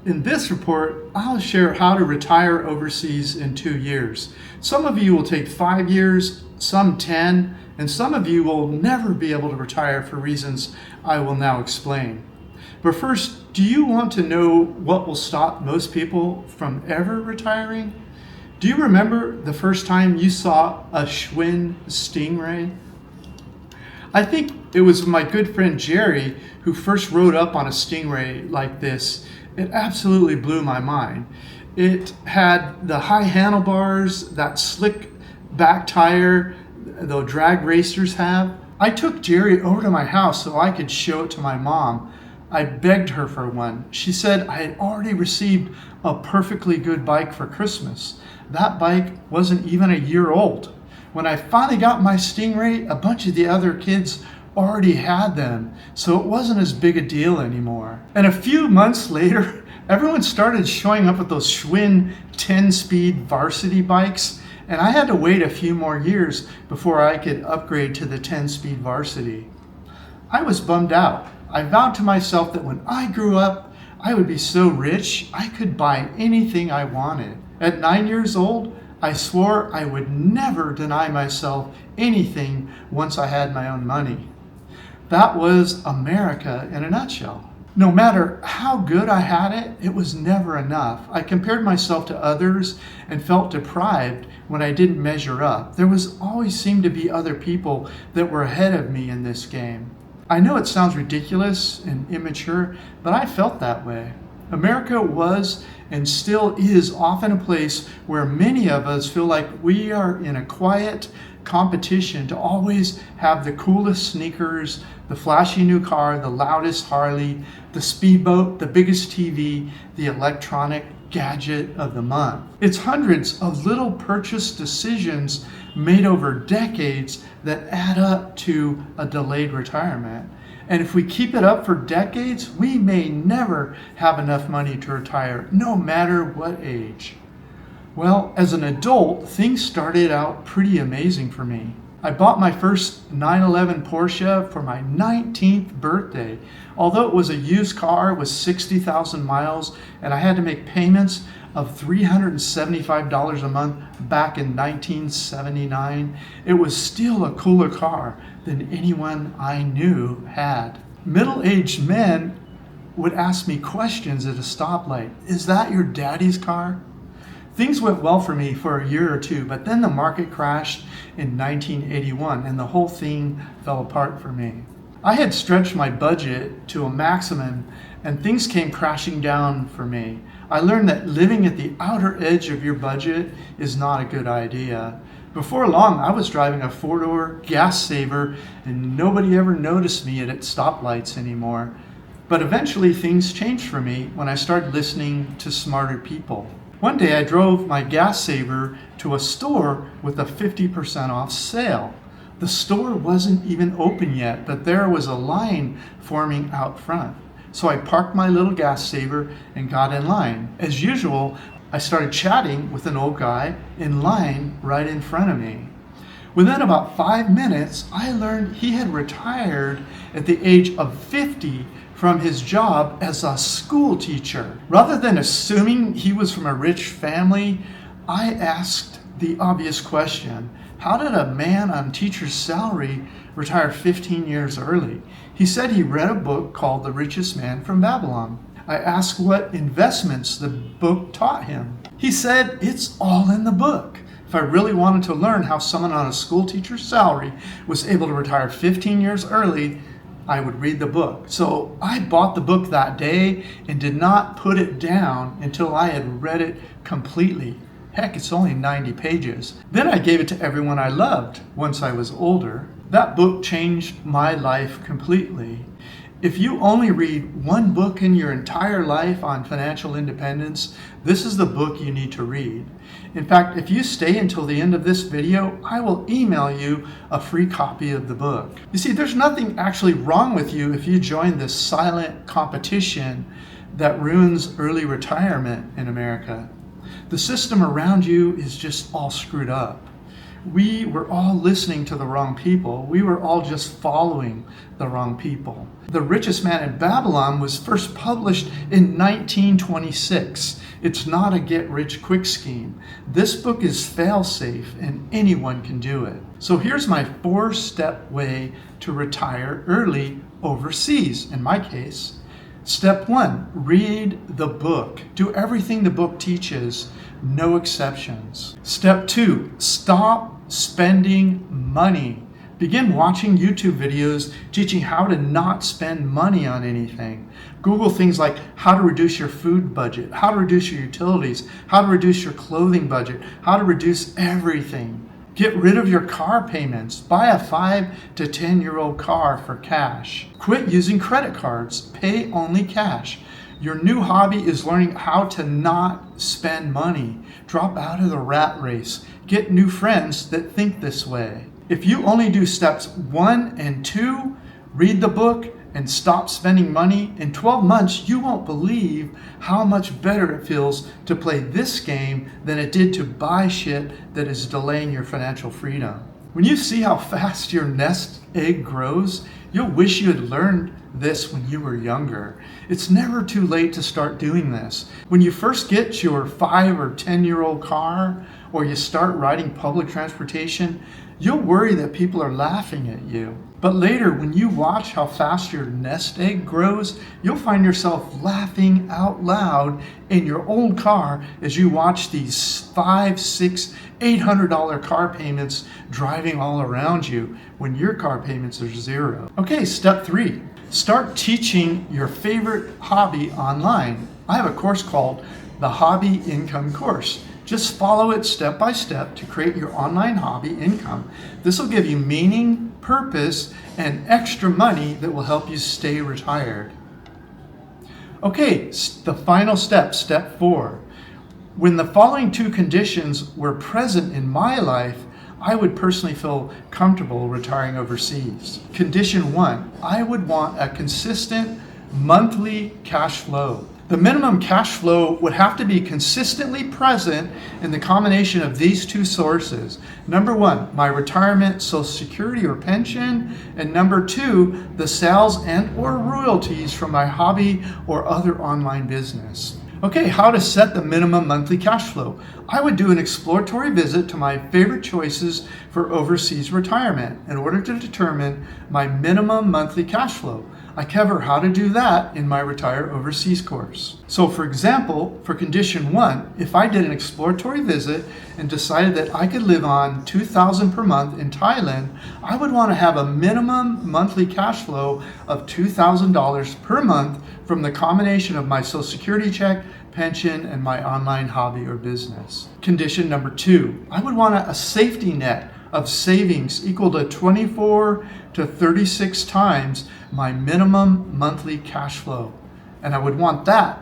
In this report, I'll share how to retire overseas in 2 years. Some of you will take 5 years, some 10, and some of you will never be able to retire for reasons I will now explain. But first, do you want to know what will stop most people from ever retiring? Do you remember the first time you saw a Schwinn stingray? I think it was my good friend Jerry who first rode up on a stingray like this. It absolutely blew my mind. It had the high handlebars, that slick back tire the drag racers have. I took Jerry over to my house so I could show it to my mom. I begged her for one. She said I had already received a perfectly good bike for Christmas. That bike wasn't even a year old. When I finally got my Stingray, a bunch of the other kids already had them, so it wasn't as big a deal anymore. And a few months later, everyone started showing up with those Schwinn 10-speed varsity bikes, and I had to wait a few more years before I could upgrade to the 10-speed varsity. I was bummed out. I vowed to myself that when I grew up, I would be so rich I could buy anything I wanted. At 9 years old, I swore I would never deny myself anything once I had my own money. That was America in a nutshell. No matter how good I had it, it was never enough. I compared myself to others and felt deprived when I didn't measure up. There always seemed to be other people that were ahead of me in this game. I know it sounds ridiculous and immature, but I felt that way. America was and still is often a place where many of us feel like we are in a quiet competition to always have the coolest sneakers, the flashy new car, the loudest Harley, the speedboat, the biggest TV, the electronic gadget of the month. It's hundreds of little purchase decisions made over decades that add up to a delayed retirement. And if we keep it up for decades, we may never have enough money to retire, no matter what age. Well, as an adult, things started out pretty amazing for me. I bought my first 911 Porsche for my 19th birthday. Although it was a used car with 60,000 miles and I had to make payments of $375 a month back in 1979, it was still a cooler car than anyone I knew had. Middle-aged men would ask me questions at a stoplight. Is that your daddy's car? Things went well for me for a year or two, but then the market crashed in 1981 and the whole thing fell apart for me. I had stretched my budget to a maximum and things came crashing down for me. I learned that living at the outer edge of your budget is not a good idea. Before long, I was driving a 4-door gas saver and nobody ever noticed me at stoplights anymore. But eventually things changed for me when I started listening to smarter people. One day I drove my gas saver to a store with a 50% off sale. The store wasn't even open yet, but there was a line forming out front. So I parked my little gas saver and got in line. As usual, I started chatting with an old guy in line right in front of me. Within about 5 minutes, I learned he had retired at the age of 50 from his job as a school teacher. Rather than assuming he was from a rich family, I asked the obvious question: how did a man on teacher's salary retire 15 years early? He said he read a book called The Richest Man from Babylon. I asked what investments the book taught him. He said it's all in the book. If I really wanted to learn how someone on a school teacher's salary was able to retire 15 years early, I would read the book. So I bought the book that day and did not put it down until I had read it completely. Heck, it's only 90 pages. Then I gave it to everyone I loved once I was older. That book changed my life completely. If you only read one book in your entire life on financial independence, this is the book you need to read. In fact, if you stay until the end of this video, I will email you a free copy of the book. You see, there's nothing actually wrong with you if you join this silent competition that ruins early retirement in America. The system around you is just all screwed up. we were all listening to the wrong people. We were all just following the wrong people. The Richest Man in Babylon was first published in 1926. It's not a get-rich-quick scheme. This book is fail-safe and anyone can do it. So here's my 4-step way to retire early overseas, in my case. Step 1, read the book. Do everything the book teaches, no exceptions. Step 2, stop spending money. Begin watching YouTube videos teaching how to not spend money on anything. Google things like how to reduce your food budget, how to reduce your utilities, how to reduce your clothing budget, how to reduce everything. Get rid of your car payments. Buy a 5 to 10-year-old car for cash. Quit using credit cards. Pay only cash. Your new hobby is learning how to not spend money. Drop out of the rat race. Get new friends that think this way. If you only do steps 1 and 2, read the book and stop spending money, in 12 months you won't believe how much better it feels to play this game than it did to buy shit that is delaying your financial freedom. When you see how fast your nest egg grows, you'll wish you had learned this when you were younger. It's never too late to start doing this. When you first get your 5 or 10-year-old car, or you start riding public transportation, you'll worry that people are laughing at you. But later, when you watch how fast your nest egg grows, you'll find yourself laughing out loud in your old car as you watch these $500, $600, $800 car payments driving all around you when your car payments are 0. Okay, step 3. Start teaching your favorite hobby online. I have a course called the Hobby Income Course. Just follow it step by step to create your online hobby income. This will give you meaning, purpose, and extra money that will help you stay retired. Okay, the final step, step 4. When the following 2 conditions were present in my life, I would personally feel comfortable retiring overseas. Condition 1, I would want a consistent monthly cash flow. The minimum cash flow would have to be consistently present in the combination of these 2 sources. Number 1, my retirement Social Security or pension, and number 2, the sales and or royalties from my hobby or other online business. Okay, how to set the minimum monthly cash flow. I would do an exploratory visit to my favorite choices for overseas retirement in order to determine my minimum monthly cash flow. I cover how to do that in my Retire Overseas course. So for example, for condition 1, if I did an exploratory visit and decided that I could live on $2,000 per month in Thailand, I would want to have a minimum monthly cash flow of $2,000 per month from the combination of my Social Security check, pension, and my online hobby or business. Condition number 2, I would want a safety net of savings equal to 24 to 36 times my minimum monthly cash flow. And I would want that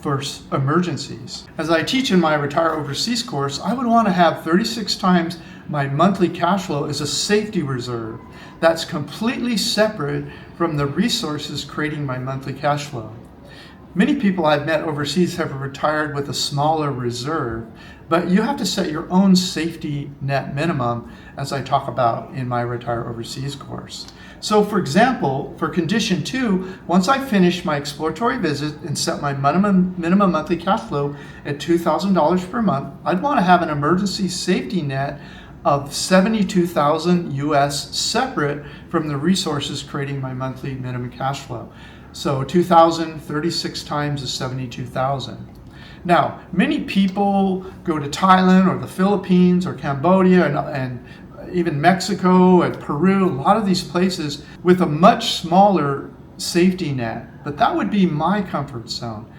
for emergencies. As I teach in my Retire Overseas course, I would want to have 36 times my monthly cash flow as a safety reserve. That's completely separate from the resources creating my monthly cash flow. Many people I've met overseas have retired with a smaller reserve, but you have to set your own safety net minimum, as I talk about in my Retire Overseas course. So for example, for condition 2, once I finish my exploratory visit and set my minimum monthly cash flow at $2,000 per month, I'd want to have an emergency safety net of $72,000 US separate from the resources creating my monthly minimum cash flow. So 2,000, 36 times is 72,000. Now, many people go to Thailand or the Philippines or Cambodia and even Mexico and Peru, a lot of these places with a much smaller safety net, but that would be my comfort zone.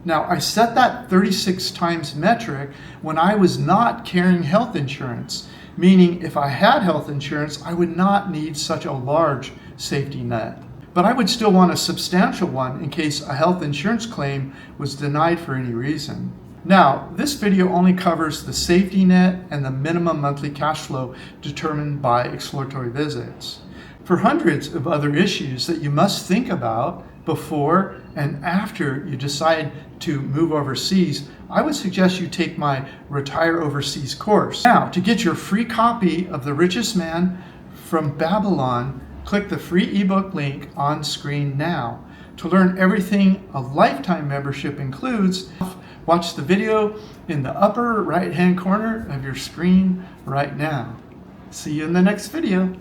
Now, I set that 36 times metric when I was not carrying health insurance, meaning if I had health insurance, I would not need such a large safety net. But I would still want a substantial one in case a health insurance claim was denied for any reason. Now, this video only covers the safety net and the minimum monthly cash flow determined by exploratory visits. For hundreds of other issues that you must think about before and after you decide to move overseas, I would suggest you take my Retire Overseas course. Now, to get your free copy of The Richest Man from Babylon, click the free ebook link on screen now. To learn everything a lifetime membership includes, watch the video in the upper right-hand corner of your screen right now. See you in the next video.